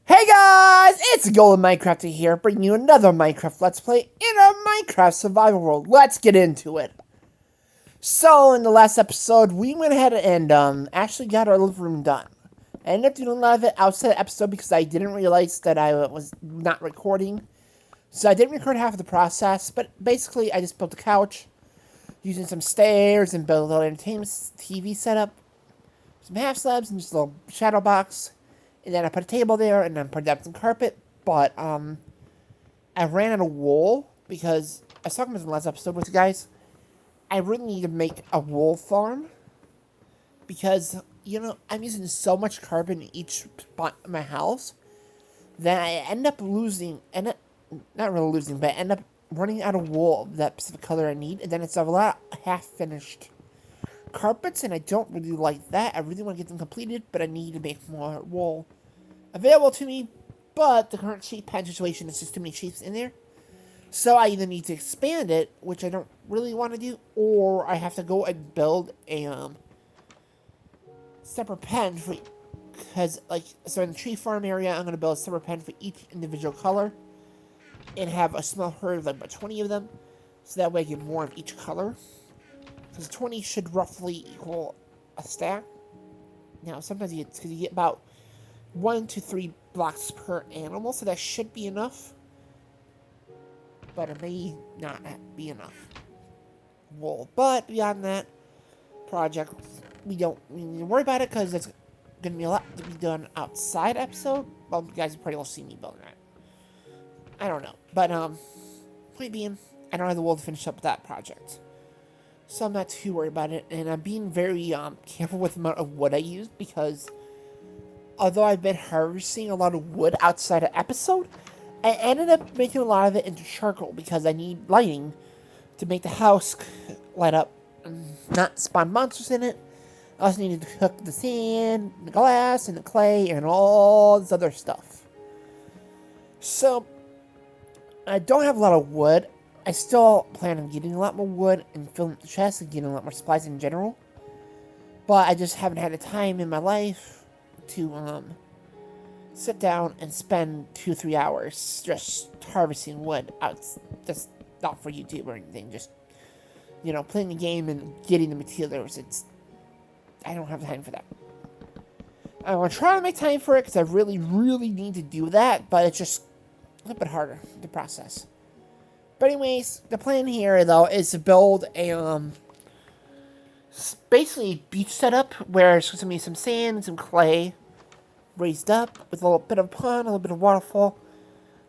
Hey guys, it's Golden Minecrafter here, bringing you another Minecraft Let's Play in our Minecraft Survival World. Let's get into it. So, in the last episode, we went ahead and actually got our living room done. I ended up doing a lot of it outside the episode because I didn't realize that I was not recording. So I didn't record half of the process, but basically I just built a couch, using some stairs and built a little entertainment TV setup, some half slabs and just a little shadow box. And then I put a table there, and then put up some carpet. But, I ran out of wool, because I was talking about in the last episode with you guys. I really need to make a wool farm. Because, I'm using so much carbon in each spot in my house, that I end up losing, not really losing, but I end up running out of wool of that specific color I need. And then it's a lot of half-finished carpets, and I don't really like that. I really want to get them completed, but I need to make more wool available to me. But the current sheep pen situation is just too many sheep in there, so I either need to expand it, which I don't really want to do, or I have to go and build a separate pen for, because so in the tree farm area I'm going to build a separate pen for each individual color and have a small herd of like about 20 of them, so that way I get more of each color. Because 20 should roughly equal a stack. Now, sometimes you get about 1 to 3 blocks per animal, so that should be enough. But it may not be enough wool. But beyond that project, we don't need to worry about it because it's going to be a lot to be done outside episode. Well, you guys probably will see me building that. I don't know. But, point being, I don't have the wool to finish up that project. So I'm not too worried about it, and I'm being very careful with the amount of wood I use, because although I've been harvesting a lot of wood outside of episode, I ended up making a lot of it into charcoal because I need lighting to make the house light up and not spawn monsters in it. I also needed to cook the sand, the glass, and the clay, and all this other stuff. So, I don't have a lot of wood. I still plan on getting a lot more wood and filling up the chest and getting a lot more supplies in general. But I just haven't had the time in my life to sit down and spend 2-3 hours just harvesting wood out. Just not for YouTube or anything. Just, playing the game and getting the materials. I don't have time for that. I want to try to make time for it because I really, really need to do that. But it's just a little bit harder to process. But anyways, the plan here, though, is to build a, basically beach setup where it's going to be some sand and some clay raised up with a little bit of a pond, a little bit of waterfall,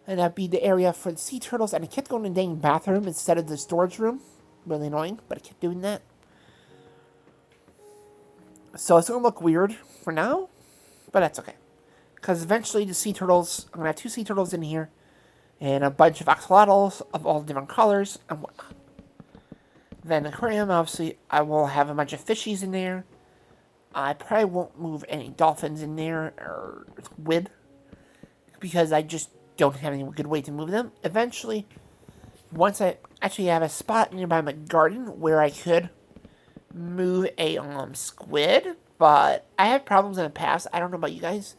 and that'd be the area for the sea turtles. And I kept going to the dang bathroom instead of the storage room. Really annoying, but I kept doing that. So it's going to look weird for now, but that's okay. Because eventually the sea turtles, I'm going to have 2 sea turtles in here, and a bunch of axolotls of all different colors and whatnot. Then the aquarium, obviously, I will have a bunch of fishies in there. I probably won't move any dolphins in there or squid, because I just don't have any good way to move them. Eventually, once I actually have a spot nearby my garden where I could move a squid, but I had problems in the past, I don't know about you guys,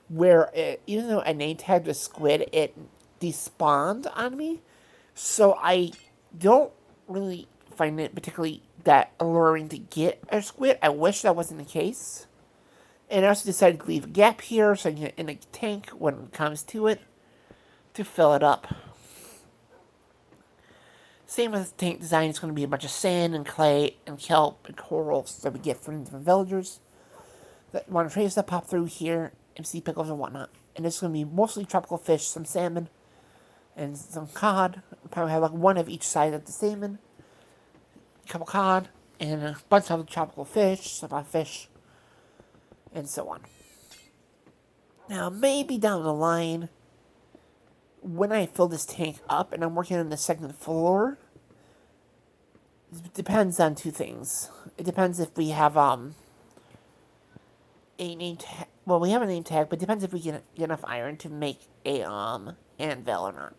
where even though I name tagged the squid, it despawned on me. So I don't really find it particularly that alluring to get a squid. I wish that wasn't the case. And I also decided to leave a gap here so I can get in a tank when it comes to it to fill it up. Same with the tank design, it's going to be a bunch of sand and clay and kelp and corals that we get from different villagers that want to trade stuff, pop through here, and sea pickles and whatnot. And it's going to be mostly tropical fish, some salmon, and some cod. We'll probably have like one of each side of the salmon, a couple cod, and a bunch of tropical fish, some fish, and so on. Now, maybe down the line, when I fill this tank up and I'm working on the second floor, it depends on 2 things. It depends if we have a name tag. Well, we have a name tag, but it depends if we get enough iron to make a anvil or not.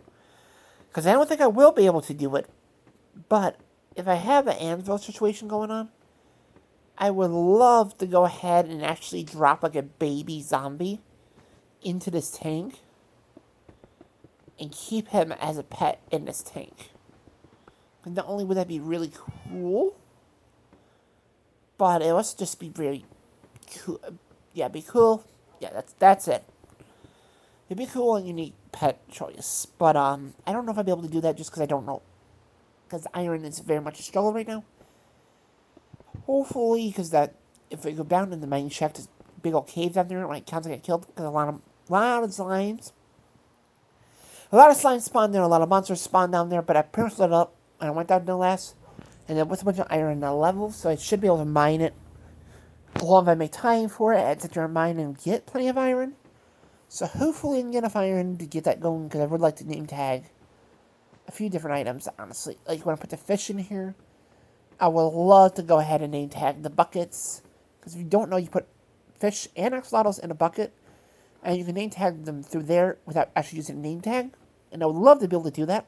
Because I don't think I will be able to do it. But if I have an anvil situation going on, I would love to go ahead and actually drop like a baby zombie into this tank and keep him as a pet in this tank. And not only would that be really cool, but it would also just be very cool. Yeah, be cool. Yeah, that's it. It'd be cool and unique pet choice. But I don't know if I'd be able to do that just because I don't know. Because Iron is very much a struggle right now. Hopefully, because that if we go down in the mine shaft, there's big old cave down there, like counts get killed because a lot of slimes. A lot of slimes spawn there, a lot of monsters spawn down there, but I pretty much lit it up and I went down to the last, and then with a bunch of iron level, so I should be able to mine it. As long as I make time for it, add to our mine and get plenty of iron. So hopefully I can get enough iron to get that going, because I would like to name tag a few different items, honestly. Like when I put the fish in here, I would love to go ahead and name tag the buckets. Because if you don't know, you put fish and axolotls in a bucket, and you can name tag them through there without actually using a name tag. And I would love to be able to do that.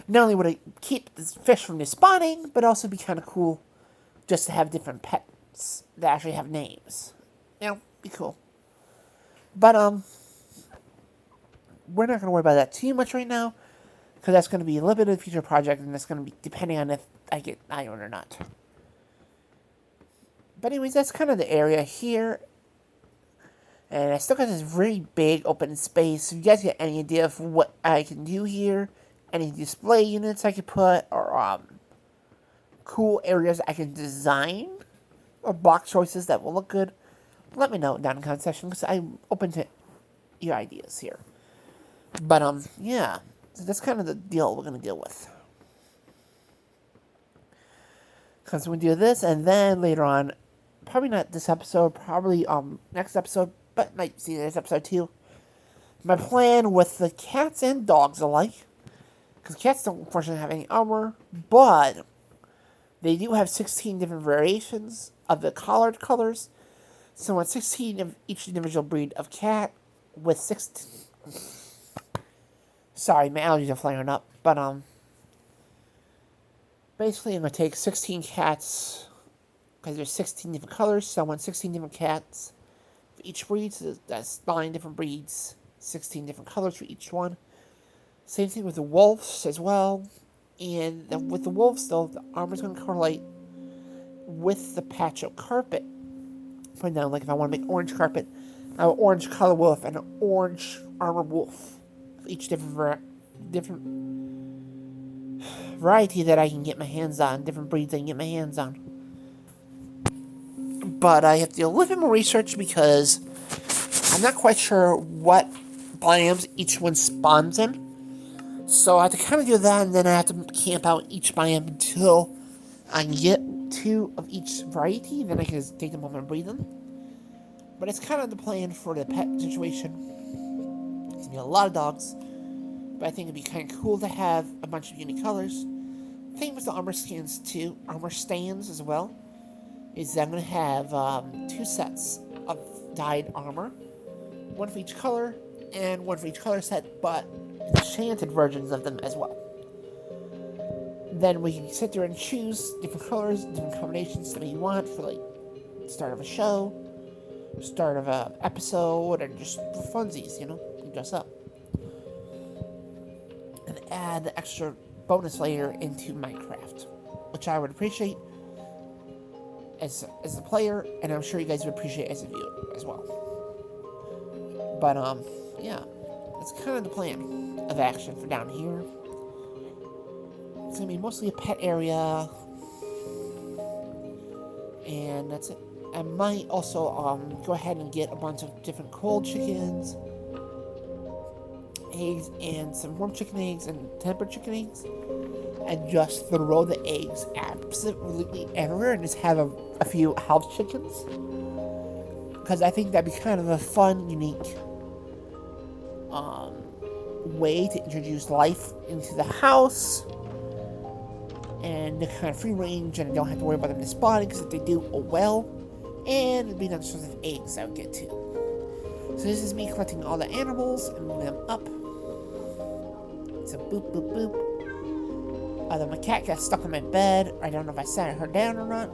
Not only would it keep the fish from despawning, but also be kind of cool just to have different pets that actually have names. You know, be cool. But, we're not going to worry about that too much right now, because that's going to be a little bit of a future project, and that's going to be depending on if I get iron or not. But anyways, that's kind of the area here. And I still got this very big open space. If you guys get any idea of what I can do here, any display units I could put, or cool areas I can design, or box choices that will look good, let me know down in the comment section, because I'm open to your ideas here. But, yeah. So that's kind of the deal we're going to deal with. Because we do this, and then later on, probably not this episode, probably, next episode, but might see this episode too. My plan with the cats and dogs alike, because cats don't unfortunately have any armor, but they do have 16 different variations of the collared colors. So on 16 of each individual breed of cat with 16... Sorry, my allergies are flaring up, but basically I'm going to take 16 cats, because there's 16 different colors, so I want 16 different cats for each breed, so that's 9 different breeds, 16 different colors for each one. Same thing with the wolves as well, and with the wolves though, the armor's going to correlate with the patch of carpet. Put down, like if I want to make orange carpet, I have an orange color wolf and an orange armor wolf. For each different variety that I can get my hands on, different breeds I can get my hands on. But I have to do a little bit more research because I'm not quite sure what biomes each one spawns in. So I have to kind of do that, and then I have to camp out each biome until I can get 2 of each variety, then I can just take them home and breed them. But it's kind of the plan for the pet situation. It's going to be a lot of dogs, but I think it'd be kind of cool to have a bunch of unique colors. Same with the armor stands too, armor stands as well. Is that I'm going to have 2 sets of dyed armor, 1 for each color, and 1 for each color set, but enchanted versions of them as well. Then we can sit there and choose different colors, different combinations that we want for like start of a show, start of an episode, and just for funsies, you know, dress up. And add the extra bonus layer into Minecraft, which I would appreciate as a player, and I'm sure you guys would appreciate as a viewer as well. But yeah, that's kind of the plan of action for down here. It's gonna be mostly a pet area, and that's it. I might also go ahead and get a bunch of different cold chickens, eggs, and some warm chicken eggs and tempered chicken eggs, and just throw the eggs absolutely everywhere and just have a few house chickens, because I think that'd be kind of a fun, unique way to introduce life into the house, and they're kind of free range, and I don't have to worry about them spawning, because if they do, oh well. And it'd be another source of eggs I would get to. So this is me collecting all the animals and moving them up. So boop, boop, boop. Although my cat got stuck on my bed. I don't know if I sat her down or not,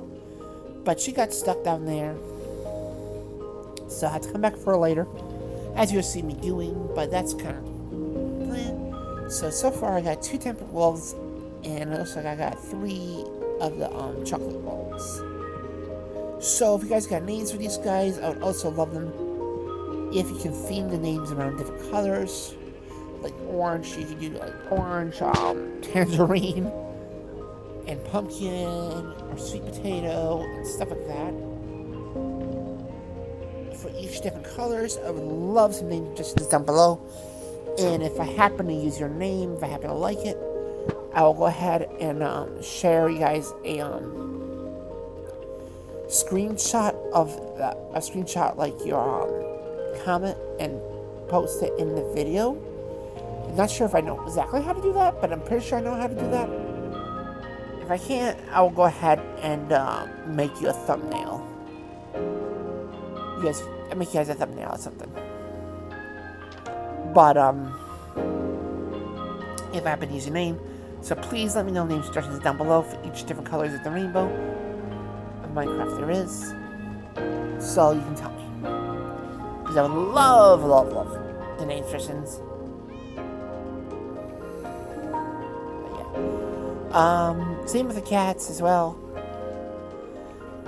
but she got stuck down there. So I had to come back for her later. as you'll see me doing, but that's kind of the plan. So far I got 2 temperate wolves, and it looks like I got 3 of the chocolate wolves. So if you guys got names for these guys, I would also love them if you can theme the names around different colors. Like orange, you can do like orange, tangerine, and pumpkin, or sweet potato, and stuff like that. For each different colors, I would love some name suggestions down below. And if I happen to use your name, if I happen to like it, I will go ahead and share you guys a screenshot of that, a screenshot like your comment, and post it in the video. I'm not sure if I know exactly how to do that, but I'm pretty sure I know how to do that. If I can't, I will go ahead and make you a thumbnail. I make you guys a thumbnail or something. But if I happen to use your name, so please let me know name suggestions down below for each different colors of the rainbow of Minecraft there is, so you can tell me. Because I would love the name suggestions. Same with the cats as well.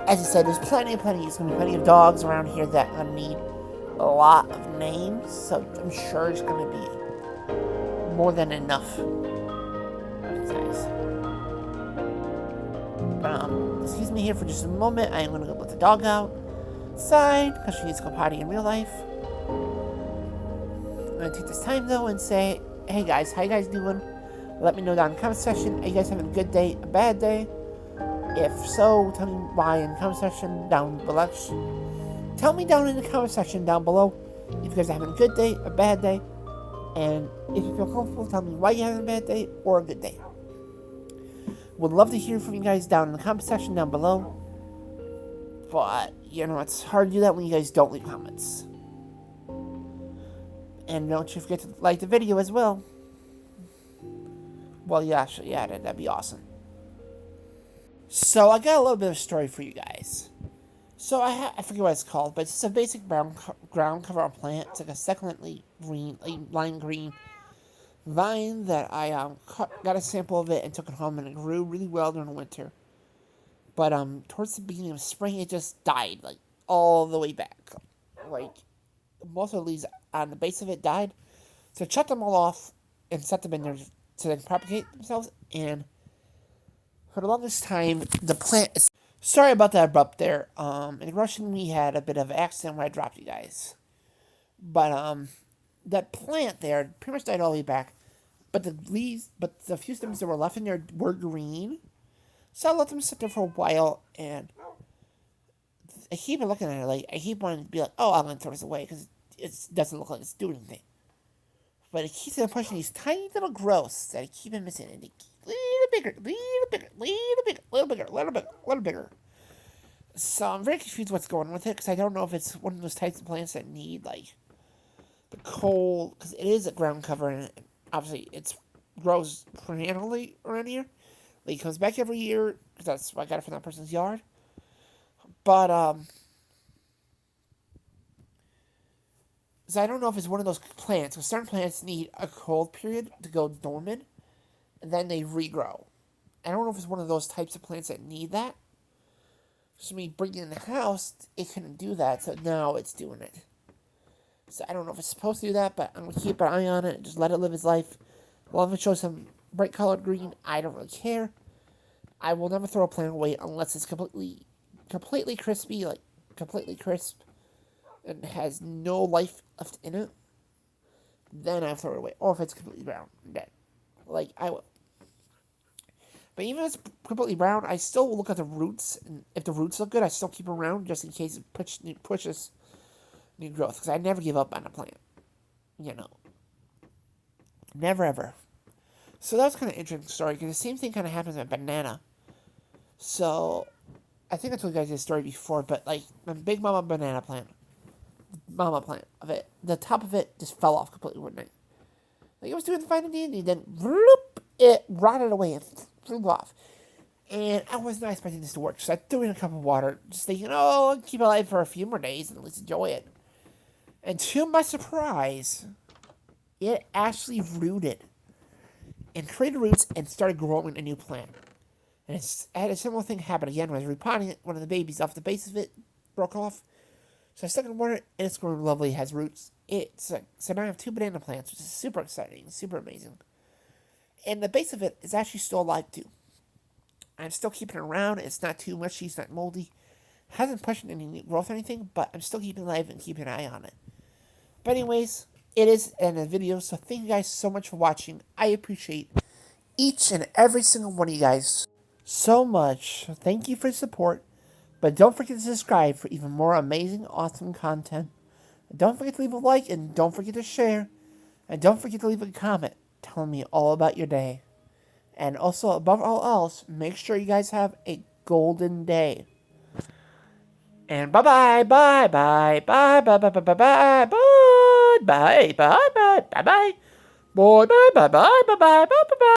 As I said, there's plenty. There's gonna be plenty of dogs around here that are gonna need a lot of names, so I'm sure it's gonna be more than enough for these guys. Excuse me here for just a moment. I am gonna go let the dog outside because she needs to go potty in real life. I'm gonna take this time though and say, hey guys, how you guys doing? Let me know down in the comment section. Are you guys having a good day, a bad day? If so, tell me why in the comment section down below. Tell me down in the comment section down below if you guys are having a good day, a bad day. And if you feel comfortable, tell me why you're having a bad day or a good day. Would love to hear from you guys down in the comment section down below. But, you know, it's hard to do that when you guys don't leave comments. And don't you forget to like the video as well. Well, yeah, actually, yeah, that'd be awesome. So, I got a little bit of a story for you guys. So, I forget what it's called, but it's a basic brown ground cover on plant. It's like a succulently green, lime green vine that I got a sample of it and took it home, and it grew really well during the winter. But towards the beginning of spring, it just died, like, all the way back. Like, most of the leaves on the base of it died. So, I cut them all off and set them in there so they can propagate themselves, and for the longest time, the plant is... Sorry about that abrupt there. In Russian, we had a bit of an accident when I dropped you guys. But, that plant there pretty much died all the way back. But the leaves, but the few stems that were left in there were green. So I let them sit there for a while, and I keep looking at it, like, I keep wanting to be like, oh, I'm going to throw this away, because it doesn't look like it's doing anything. But it keeps on pushing these tiny little growths that I keep on missing, and they keep little bigger, little bigger. So I'm very confused what's going on with it, because I don't know if it's one of those types of plants that need, like, the cold, because it is a ground cover, and obviously it grows perennially around here. Like, it comes back every year, because that's what I got it from that person's yard. But, so I don't know if it's one of those plants, because certain plants need a cold period to go dormant, and then they regrow. I don't know if it's one of those types of plants that need that. So me bringing it in the house, it couldn't do that, so now it's doing it. So I don't know if it's supposed to do that, but I'm going to keep an eye on it and just let it live its life. As long as it shows some bright colored green, I don't really care. I will never throw a plant away unless it's completely crispy, like completely crisp, and has no life left in it. Then I'll throw it away. Or if it's completely brown and dead. Like, I will. But even if it's completely brown, I still look at the roots, and if the roots look good, I still keep them around just in case it pushes new growth, because I never give up on a plant. You know. Never ever. So that was kind of an interesting story, because the same thing kind of happens with banana. So, I think I told you guys this story before, but like, my big mama banana plant, of it, the top of it just fell off completely one night. Like, it was doing fine in the end, then, bloop, it rotted away and flew off. And I was not expecting this to work, so I threw in a cup of water, just thinking, oh, I'll keep it alive for a few more days and at least enjoy it. And to my surprise, it actually rooted and created roots and started growing a new plant. And I had a similar thing happen again when I was repotting it. One of the babies off the base of it broke off. So I stuck it in water, and it's growing lovely. It has roots. So now I have 2 banana plants, which is super exciting, super amazing. And the base of it is actually still alive too. I'm still keeping it around. It's not too mushy. It's not moldy. Hasn't pushed any new growth or anything, but I'm still keeping it alive and keeping an eye on it. But anyways, it is in a video, so thank you guys so much for watching. I appreciate each and every single one of you guys so much. Thank you for your support. But don't forget to subscribe for even more amazing, awesome content. And don't forget to leave a like, and don't forget to share. And don't forget to leave a comment telling me all about your day. And also, above all else, make sure you guys have a golden day. And bye-bye, bye-bye, bye-bye, bye-bye, bye-bye, bye-bye, bye-bye, bye-bye, bye-bye, bye-bye, bye-bye, bye-bye, bye-bye.